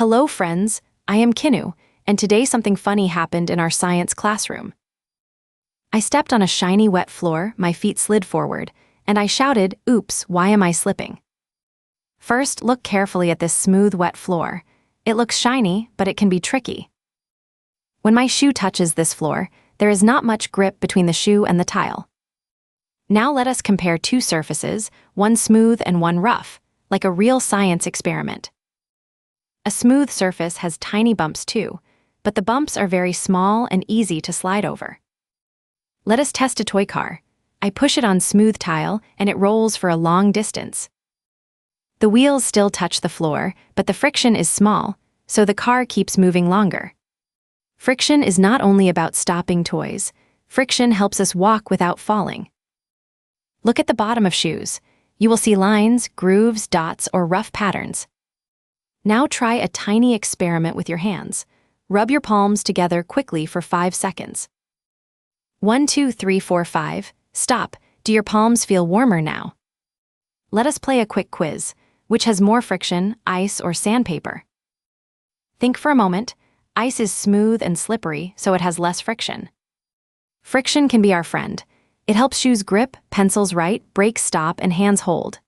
Hello friends, I am Kinnu, and today something funny happened in our science classroom. I stepped on a shiny wet floor, my feet slid forward, and I shouted, "Oops, why am I slipping?" First, look carefully at this smooth wet floor. It looks shiny, but it can be tricky. When my shoe touches this floor, there is not much grip between the shoe and the tile. Now let us compare two surfaces, one smooth and one rough, like a real science experiment. A smooth surface has tiny bumps too, but the bumps are very small and easy to slide over. Let us test a toy car. I push it on smooth tile and it rolls for a long distance. The wheels still touch the floor, but the friction is small, so the car keeps moving longer. Friction is not only about stopping toys. Friction helps us walk without falling. Look at the bottom of shoes. You will see lines, grooves, dots, or rough patterns. Now try a tiny experiment with your hands. Rub your palms together quickly for 5 seconds. 1, 2, 3, 4, 5. Stop. Do your palms feel warmer now? Let us play a quick quiz. Which has more friction, ice or sandpaper? Think for a moment. Ice is smooth and slippery, so it has less friction. Friction can be our friend. It helps shoes grip, pencils write, brakes stop, and hands hold.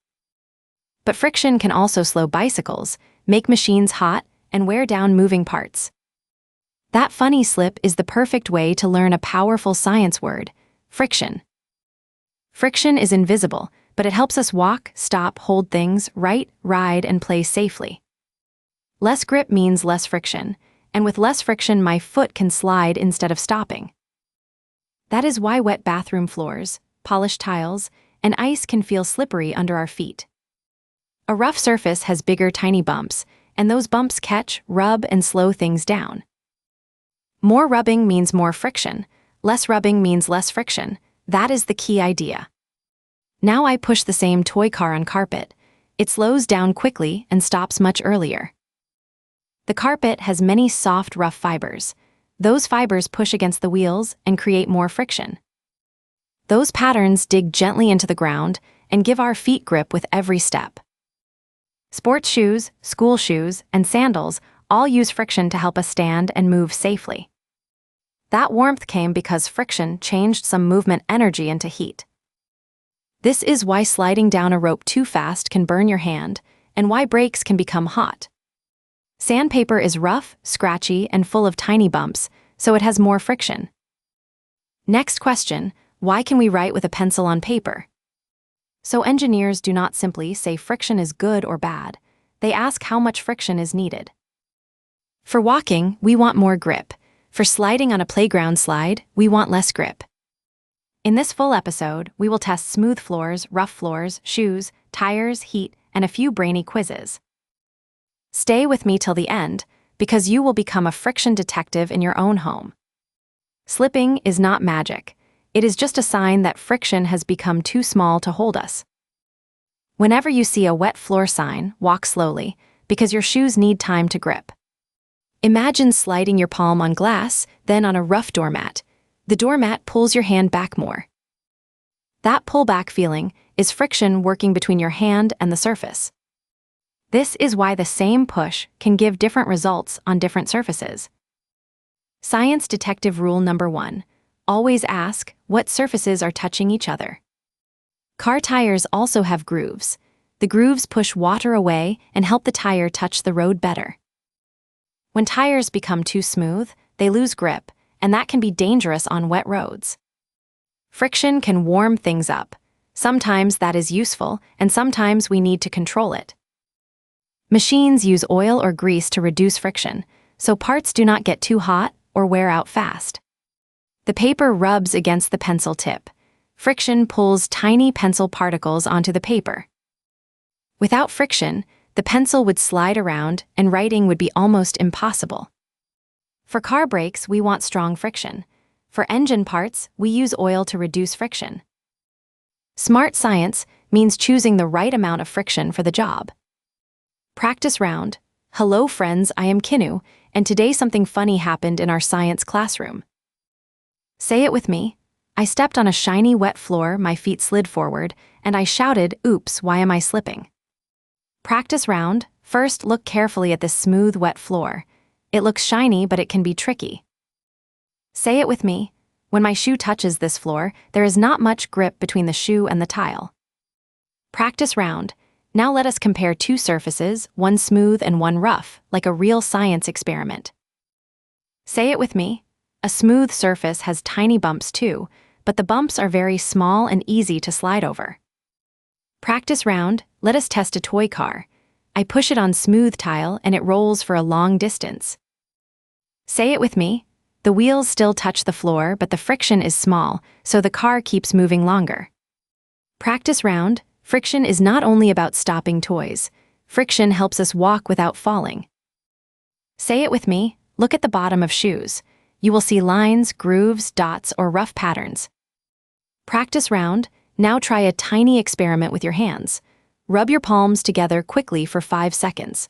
But friction can also slow bicycles, make machines hot, and wear down moving parts. That funny slip is the perfect way to learn a powerful science word: friction. Friction is invisible, but it helps us walk, stop, hold things, write, ride, and play safely. Less grip means less friction, and with less friction my foot can slide instead of stopping. That is why wet bathroom floors, polished tiles, and ice can feel slippery under our feet. A rough surface has bigger tiny bumps, and those bumps catch, rub, and slow things down. More rubbing means more friction. Less rubbing means less friction. That is the key idea. Now I push the same toy car on carpet. It slows down quickly and stops much earlier. The carpet has many soft, rough fibers. Those fibers push against the wheels and create more friction. Those patterns dig gently into the ground and give our feet grip with every step. Sports shoes, school shoes, and sandals all use friction to help us stand and move safely. That warmth came because friction changed some movement energy into heat. This is why sliding down a rope too fast can burn your hand, and why brakes can become hot. Sandpaper is rough, scratchy, and full of tiny bumps, so it has more friction. Next question: why can we write with a pencil on paper? So engineers do not simply say friction is good or bad. They ask how much friction is needed. For walking, we want more grip. For sliding on a playground slide, we want less grip. In this full episode, we will test smooth floors, rough floors, shoes, tires, heat, and a few brainy quizzes. Stay with me till the end, because you will become a friction detective in your own home. Slipping is not magic. It is just a sign that friction has become too small to hold us. Whenever you see a wet floor sign, walk slowly, because your shoes need time to grip. Imagine sliding your palm on glass, then on a rough doormat. The doormat pulls your hand back more. That pull-back feeling is friction working between your hand and the surface. This is why the same push can give different results on different surfaces. Science detective rule number 1. Always ask, what surfaces are touching each other? Car tires also have grooves. The grooves push water away and help the tire touch the road better. When tires become too smooth, they lose grip, and that can be dangerous on wet roads. Friction can warm things up. Sometimes that is useful, and sometimes we need to control it. Machines use oil or grease to reduce friction, so parts do not get too hot or wear out fast. The paper rubs against the pencil tip. Friction pulls tiny pencil particles onto the paper. Without friction, the pencil would slide around and writing would be almost impossible. For car brakes, we want strong friction. For engine parts, we use oil to reduce friction. Smart science means choosing the right amount of friction for the job. Practice round. Hello friends, I am Kinnu, and today something funny happened in our science classroom. Say it with me. I stepped on a shiny wet floor, my feet slid forward, and I shouted, "Oops, why am I slipping?" Practice round. First, look carefully at this smooth, wet floor. It looks shiny, but it can be tricky. Say it with me. When my shoe touches this floor, there is not much grip between the shoe and the tile. Practice round. Now let us compare two surfaces, one smooth and one rough, like a real science experiment. Say it with me. A smooth surface has tiny bumps too, but the bumps are very small and easy to slide over. Practice round. Let us test a toy car. I push it on smooth tile and it rolls for a long distance. Say it with me. The wheels still touch the floor, but the friction is small, so the car keeps moving longer. Practice round. Friction is not only about stopping toys. Friction helps us walk without falling. Say it with me. Look at the bottom of shoes. You will see lines, grooves, dots, or rough patterns. Practice round. Now try a tiny experiment with your hands. Rub your palms together quickly for 5 seconds.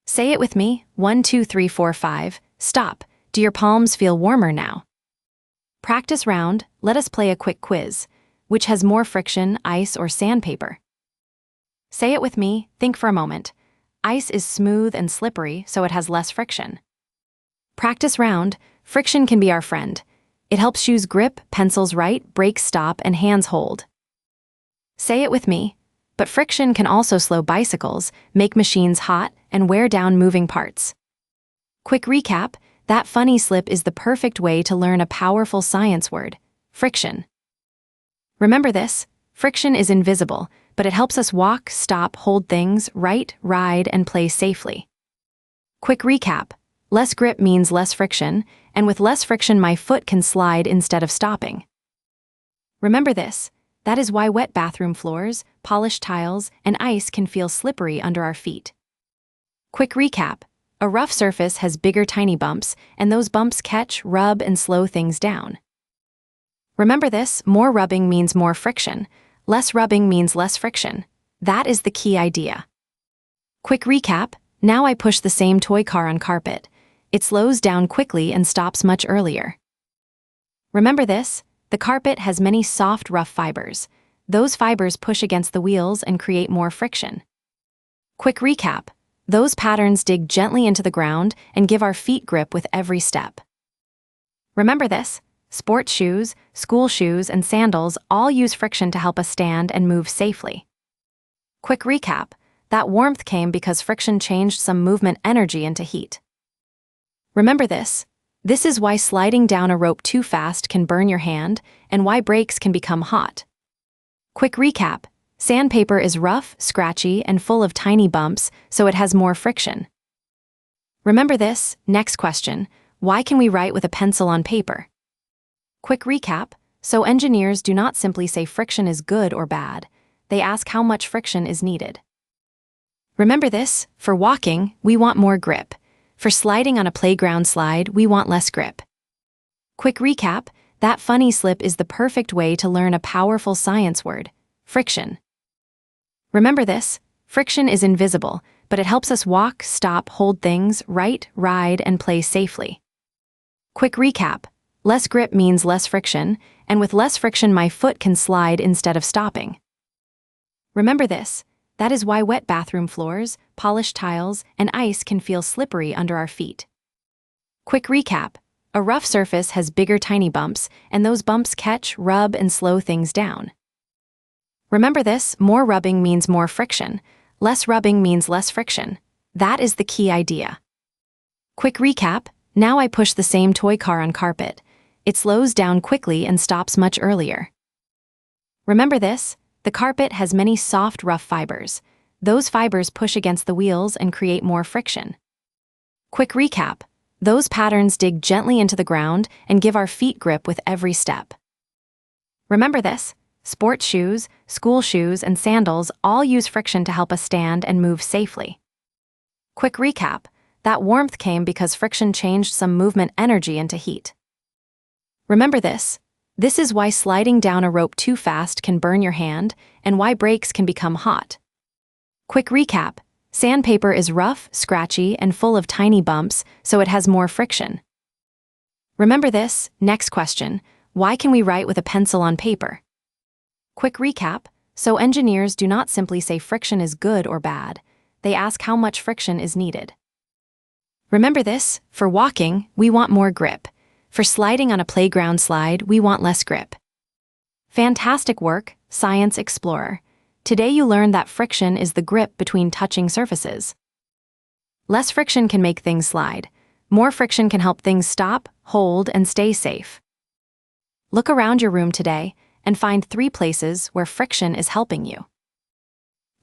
Say it with me. 1, 2, 3, 4, 5. Stop. Do your palms feel warmer now? Practice round. Let us play a quick quiz. Which has more friction, ice or sandpaper? Say it with me. Think for a moment. Ice is smooth and slippery, so it has less friction. Practice round. Friction can be our friend. It helps shoes grip, pencils write, brakes stop, and hands hold. Say it with me. But friction can also slow bicycles, make machines hot, and wear down moving parts. Quick recap. That funny slip is the perfect way to learn a powerful science word, friction. Remember this, friction is invisible, but it helps us walk, stop, hold things, write, ride, and play safely. Quick recap, less grip means less friction, and with less friction my foot can slide instead of stopping. Remember this, that is why wet bathroom floors, polished tiles, and ice can feel slippery under our feet. Quick recap, a rough surface has bigger tiny bumps, and those bumps catch, rub, and slow things down. Remember this, more rubbing means more friction. Less rubbing means less friction. That is the key idea. Quick recap, now I push the same toy car on carpet. It slows down quickly and stops much earlier. Remember this, the carpet has many soft, rough fibers. Those fibers push against the wheels and create more friction. Quick recap, those patterns dig gently into the ground and give our feet grip with every step. Remember this, sports shoes, school shoes, and sandals all use friction to help us stand and move safely. Quick recap, that warmth came because friction changed some movement energy into heat. Remember this is why sliding down a rope too fast can burn your hand and why brakes can become hot. Quick recap, sandpaper is rough, scratchy, and full of tiny bumps, so it has more friction. Remember this, next question, why can we write with a pencil on paper? Quick recap, so engineers do not simply say friction is good or bad, they ask how much friction is needed. Remember this, for walking, we want more grip. For sliding on a playground slide, we want less grip. Quick recap, that funny slip is the perfect way to learn a powerful science word, friction. Remember this, friction is invisible, but it helps us walk, stop, hold things, write, ride, and play safely. Quick recap, less grip means less friction, and with less friction my foot can slide instead of stopping. Remember this, that is why wet bathroom floors, polished tiles, and ice can feel slippery under our feet. Quick recap, a rough surface has bigger tiny bumps, and those bumps catch, rub, and slow things down. Remember this, more rubbing means more friction, less rubbing means less friction. That is the key idea. Quick recap, now I push the same toy car on carpet. It slows down quickly and stops much earlier. Remember this, the carpet has many soft, rough fibers. Those fibers push against the wheels and create more friction. Quick recap, those patterns dig gently into the ground and give our feet grip with every step. Remember this, sports shoes, school shoes, and sandals all use friction to help us stand and move safely. Quick recap, that warmth came because friction changed some movement energy into heat. Remember this is why sliding down a rope too fast can burn your hand and why brakes can become hot. Quick recap, sandpaper is rough, scratchy, and full of tiny bumps, so it has more friction. Remember this, next question, why can we write with a pencil on paper? Quick recap, so engineers do not simply say friction is good or bad, they ask how much friction is needed. Remember this, for walking, we want more grip. For sliding on a playground slide, we want less grip. Fantastic work, Science Explorer. Today you learned that friction is the grip between touching surfaces. Less friction can make things slide. More friction can help things stop, hold, and stay safe. Look around your room today and find 3 places where friction is helping you.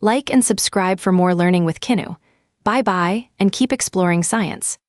Like and subscribe for more learning with Kinnu. Bye-bye, and keep exploring science.